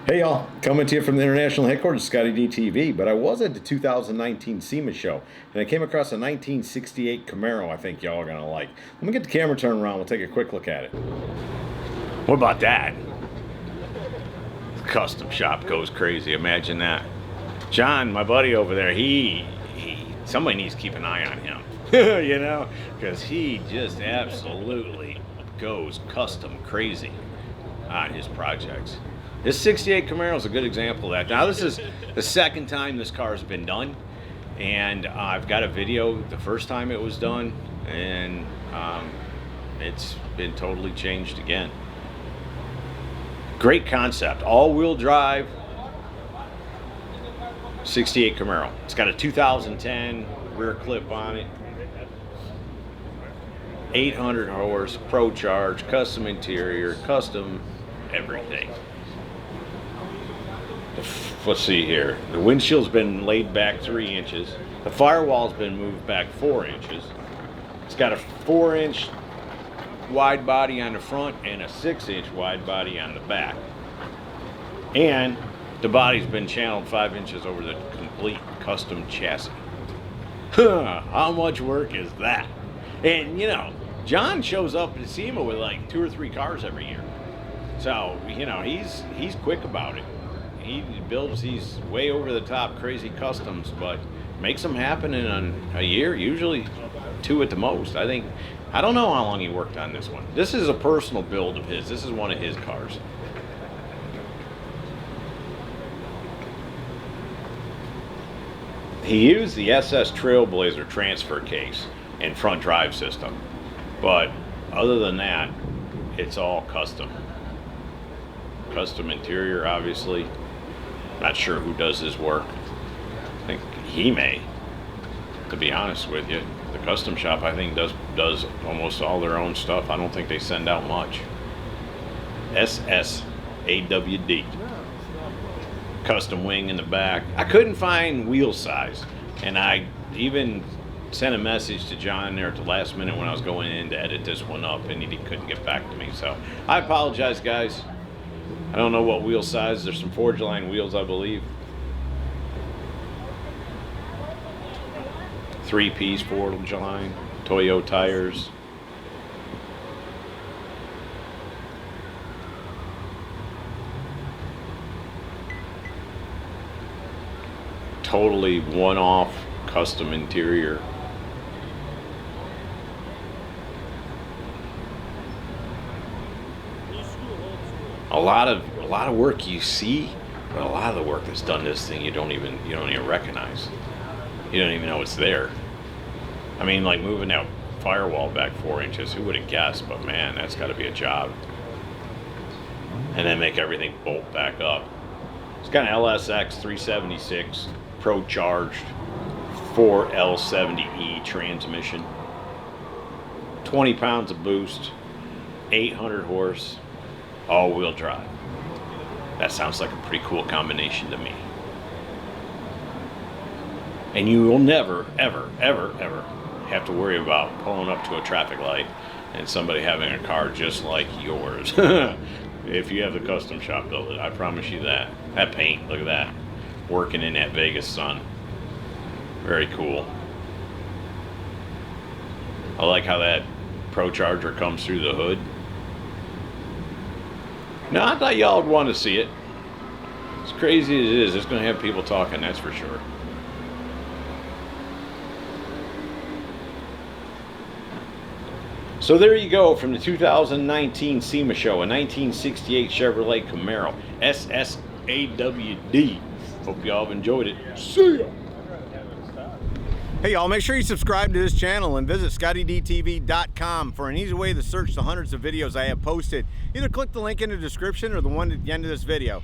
Hey y'all, coming to you from the international headquarters, ScottieDTV, but I was at the 2019 SEMA Show, and I came across a 1968 Camaro I think y'all are going to like. Let me get the camera turned around, we'll take a quick look at it. What about that? The custom shop goes crazy, imagine that. John, my buddy over there, somebody needs to keep an eye on him, you know, because he just absolutely goes custom crazy on his projects. This 68 Camaro is a good example of that. Now, this is the second time this car has been done, and I've got a video the first time it was done, and it's been totally changed again. Great concept, all-wheel drive 68 Camaro. It's got a 2010 rear clip on it, 800 horse, Procharger, custom interior, custom everything. Let's see here. The windshield's been laid back 3 inches. The firewall's been moved back 4 inches. It's got a 4-inch wide body on the front and a 6-inch wide body on the back. And the body's been channeled 5 inches over the complete custom chassis. How much work is that? And you know, John shows up at SEMA with like 2 or 3 cars every year. So, you know, he's quick about it. He builds these way over the top crazy customs, but makes them happen in a year, usually 2 at the most. I don't know how long he worked on this one. This is a personal build of his. This is one of his cars. He used the SS TrailBlazer transfer case and front drive system, but other than that, it's all custom. Custom interior, obviously. Not sure who does his work. I think he may, to be honest with you. The custom shop, I think, does almost all their own stuff. I don't think they send out much. SSAWD. Custom wing in the back. I couldn't find wheel size, and I even sent a message to John there at the last minute when I was going in to edit this one up, and he couldn't get back to me. So I apologize, guys. I don't know what wheel size. There's some Forgeline wheels, I believe. 3-piece Forgeline, Toyo tires. Totally one-off custom interior. A lot of work you see, but a lot of the work that's done this thing you don't even recognize. You don't even know it's there. I mean, like moving that firewall back 4 inches, who would have guessed? But man, that's got to be a job. And then make everything bolt back up. It's got an LSX 376 Procharged 4L70E transmission, 20 pounds of boost, 800 horse, all-wheel drive. That sounds like a pretty cool combination to me. And you will never, ever, ever, ever have to worry about pulling up to a traffic light and somebody having a car just like yours. If you have the custom shop build it, I promise you that. That paint, look at that. Working in that Vegas sun. Very cool. I like how that Procharger comes through the hood. No, I thought y'all would want to see it. As crazy as it is, it's going to have people talking, that's for sure. So there you go, from the 2019 SEMA Show, a 1968 Chevrolet Camaro SSAWD. Hope y'all have enjoyed it. See ya! Hey y'all, make sure you subscribe to this channel and visit ScottieDTV.com for an easy way to search the hundreds of videos I have posted. Either click the link in the description or the one at the end of this video.